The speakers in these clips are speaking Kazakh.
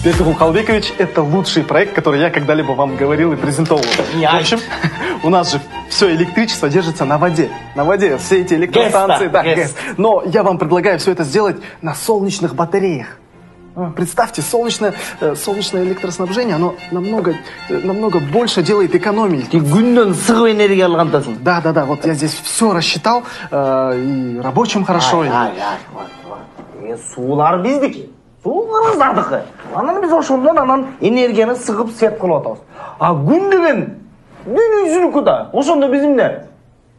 Бердыгул Халбекович, это лучший проект, который я когда-либо вам говорил и презентовал. В общем, у нас же все электричество держится на воде. На воде все эти электростанции. ГЭС. Но я вам предлагаю все это сделать на солнечных батареях. Представьте, солнечное электроснабжение, оно намного больше делает экономии. Ты күннен сығып энергия алғандасың. Да, вот я здесь все рассчитал, и рабочим хорошо. Сулар биздики. Суларыңыздардыкы. Анан биз ошондон анан энергияны сыгып свет кылып атабыз. А күн деген дүйнө жүзүнүкү да. Ошондо биз эмне?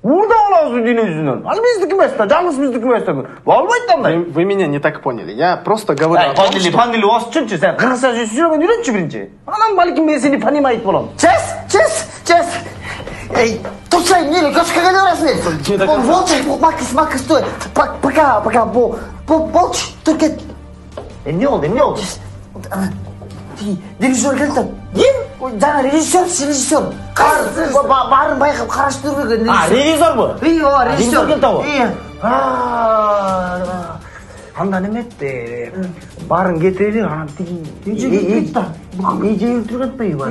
Урда алабыз дүйнө жүзүнөн. Ал биздики эмес да, жалгыз биздики эмес да. Болбойт андай. Вы меня не так поняли. Я просто говорю о том, что... Пандели осчунчу, сен кыргызча жүргөн үйрөнчү биринчи. Анан балким мен сени понимайт болом. Час. Эй, тусай, не, как говорил, волчек, Макс, стой. Пока, волч, только... Не oldu? Режиссер келді. Жаңа режиссер. Барын байқап қараштыру керек. Режиссер bu? Режиссер келді ғой. Анда неметті, барын кетірелі, Ежені тұрған бай бар.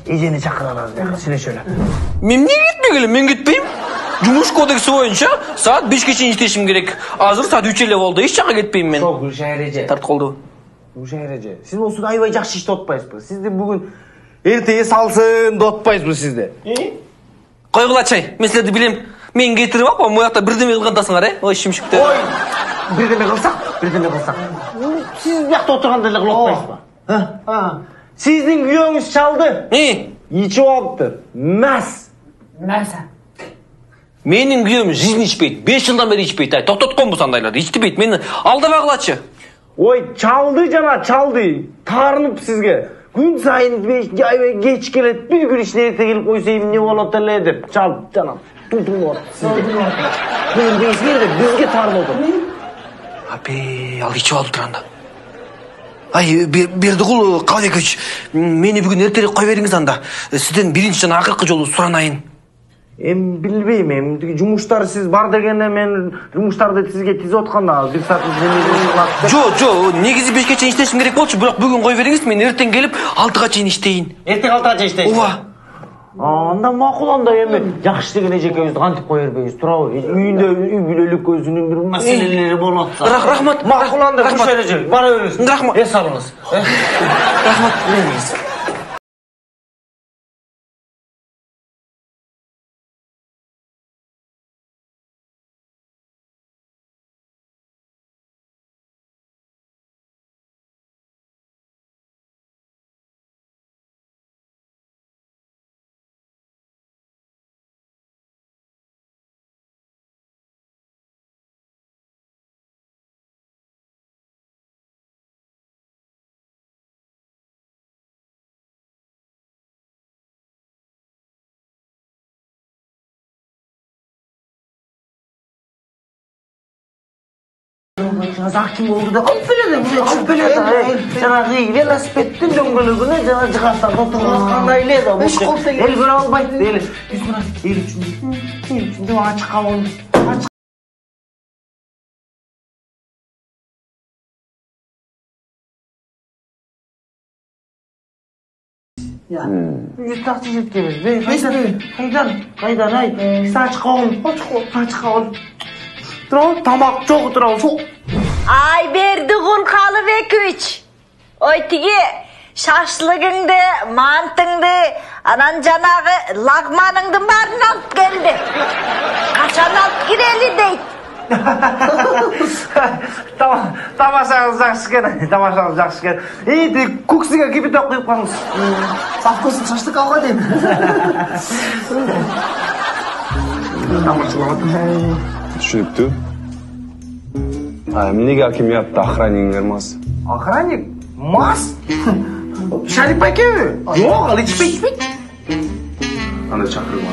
Ежені шақыралады, сөйлешелі. Мен не кетпегелі, мен кетпеймін. Жұмыс кодексі бойынша саат 5-ке шейін істешім керек. Азыр саат 3-ле болды, еш жаққа кетпеймін мен. Жоқ, Гүлшah эреже. Тарт қолды. Гүлшah эреже. Сіз осыны айбай жақсы ішті отпайсыз. Сізді бүгін ертеге салсын да отпайсыз сізді. Қой қылачай, мен сілерді білем. Мен кетіріп ап, мұяқта бірдеме қылғандасыңар, ой, шымшікті. Ой, бірдеме қылсақ. Сіз бұяқта отырғанда әлі қылып отпайсыз ба? Сіздің күйеуіңіз шалды. Ичіп алыптыр. Мәс. Менің күйеуім жизнь ішпейді, 5 жылдан бері ішпейді. Тоқтатқан бұл сандайларды, ішті мені алдыға қылатшы. Ой, чалды. Тарынып сізге. Күн сайын кеч келеді, бір күн ішіне ерте келіп қойсайым не болады әлі деп. Чалды, жанам. Тұлтың болады сізге. Күн бейсіне де бізге тарын отыр. Апей, ал ішіп алды тұранда. Ай, Бердіғұл Қалбекович, мені бүгін ертерек қой беріңіз анда. Сізден бірінші жана ақырқы жолы сұранайын. Bilmeyim, жұмыштар сіз бар дегенде мен жұмыштарды сізге тізіп отқанда, бір саат Жо, негізі 5-ке чейін іштешім керек болшы, бірақ бүгін қой беріңіз, мен ертең келіп 6-ға чейін іштейін. Ертең 6-ға чейін іштейін? Ова. Анда мақұл анда еме, жақшы деген ежекеуізді қантып қойыр бейіз, тұра ғой. Үйінде үй білелік өзінің бір мәселелері болатса. Рахмат. Мақұл анда күш ереже, бара өресін. Рахмат. Салыңыз. Рахмат. Беріңіз. Zakkim oldu da alp beledi. Жаңағы велосипедтің дөңгөлөгүнө жана жыгаттан отургандай эле да. Эл көрө албайт эле. Биз мына эл үчүн деп ачык калган. Жүз жеткенбиз. Кайдан ай. Ачык калган. Тұра, тамақ жоқ тұра. Ай, Бердіғұл Қалбекович. Ой, тіге, шашлығыңды, мантыңды, анан жанағы лагманыңды барын алып келді. Қашан алып келелі дейді. Тамашаңыз жақсы кен. Ей, көксіге кипяток құйып қалыңыз. Сапқосын шашлық алға дейм. Түшініпті. Неге акимиятта охранниктер мас? Охранник? Мас? Шарип әке? Жоқ, ал ішпейт. Анда шақырма.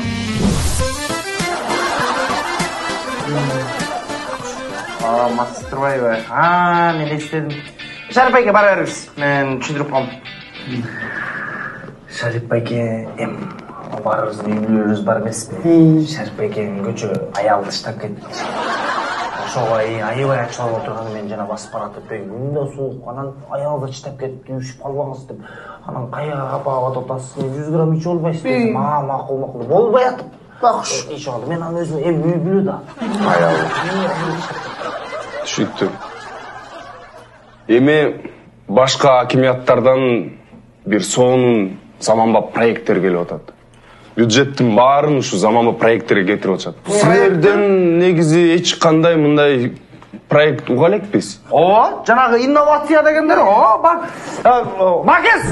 Мас тұрбайбай. Мен естедім. Шарип әке бара беріңіз. Мен түсіндіріп қалдым. Шарип әке, барыңыз, үйлеріңіз бар емес пе? Шарип әкенің көчө аялды штап кетті. ошого аябай ачылып отурганда мен жана басып баратып күндө суук анан аялга чыдап кетип үйүшүп калбаңыз деп анан каяга капап атып атасыз 100 грамм ичип албайсыз десем макул болбой атып Бакуш. ичип алды мен аны өзүм эми үй билет да Аял. Түшүктүм. Эми башка акимияттардан бир сонун заманбап проекттер келип атат. Бюджеттин баарын ушу заманбап проекттерге кетирип атышат. Силерден негизи эч кандай мындай проект уга элекпиз. Ооба, жанагы инновация дегендер, бак. Макес!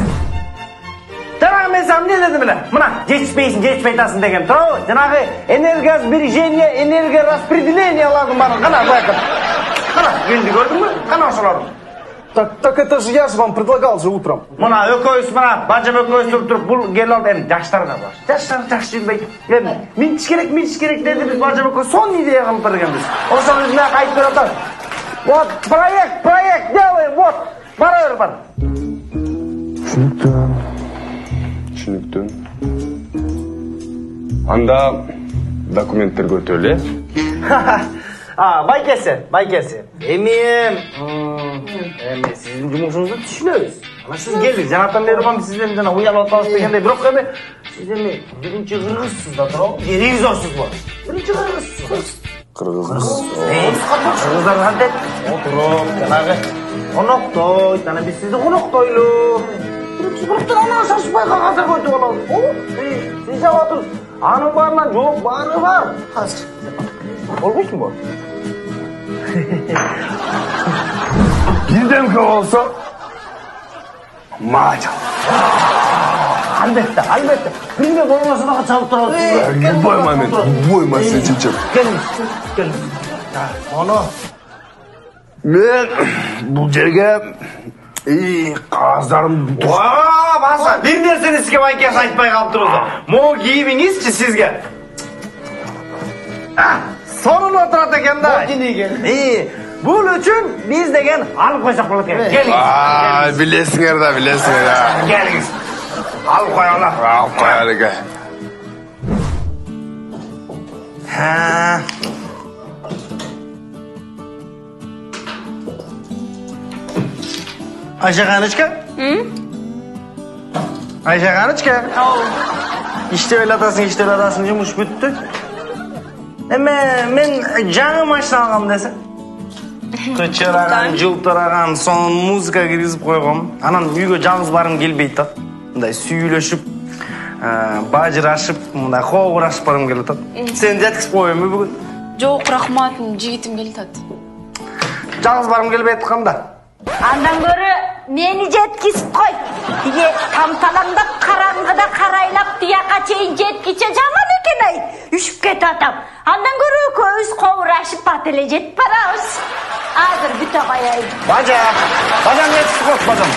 Жанагы мен сага эмне дедим эле? Мына, жетишпей атасың деген туурабы? Жанагы энергосбережение, энергораспределениялардын баарын кана байкап. Кана, келди көрдүңбү? Кана ошолорду. Так это же я же вам предлагал же утром. Мына экөөбүз мына бажым экөөбүз туруп бул келип алды эми жаштарга бар. Жаштар жакшы жүрбөйт. Эми минтиш керек дедибиз бажым экөө сон идея кылып бергенбиз. Ошону мен айтып берип атам. Вот проект делаем, вот. Бара бер бар. Түшүнүктүү. Анда документтерге өтөлү. Байкеси. Эми сиздин жумушуңузду түшүнөбүз. Ана сиз келдиңиз, жанатан бери кам сизден жана уялып атабыз дегендей, бирок эми сиз эми биринчи кыргызсыз да туурабы? Ревизорсузбу? Биринчи кыргызсыз. Кыргызбыз. Кыргыздар кантет? Отуруп, жанагы коноктойт, анан биз сизди коноктойлу. Биринчи кыргыздар анан шашпай кагаздар көтүп алабыз. Сиз жаап отуруп, анын баарынан жооп баары бар. Азыр. Болбойсуңбу? Бирдемке болсо мажа. Албетте. Бирге болмаса да чалып турабыз. Любой момент чечем. Келиңиз. Моно. Мен бул жерге кагаздарым Баса, бир нерсени сизге байкес айтпай калыптырбыз. Могу кийимиңизчи сизге. Сонун отурат экен да. Бул үчүн биз деген алып койсок болот экен. Келиңиз. Билесиңер да. Келиңиз. Алып коелу. Алып коелу экен. Ayşe Kanıçka? Ayşe Kanıçka? İşte öyle atasın, yumuş büttü. Men жаңы машина алгам десем. Кычыраган, жылтыраган, сонун музыка киргизип койгом. Анан үйгө жалгыз барым келбейт да. Мындай сүйлөшүп, бажырашып, мындай кобурашып барым келет. Сени жеткизип коеюнбу бүгүн? Жок, рахмат, жигитим келет. Жалгыз барым келбей атканда. Андан көрі мені жеткізіп қой. Тиге тамталаңдап қараңғыда қарайлап тияқа чейін жеткіше жаман екен ай. Үшіп кет атам. Андан көрі көз қоңырашып батылы жетіп барамыз. Азыр бүте қояйын. Бажам жеткізіп қой, бажам.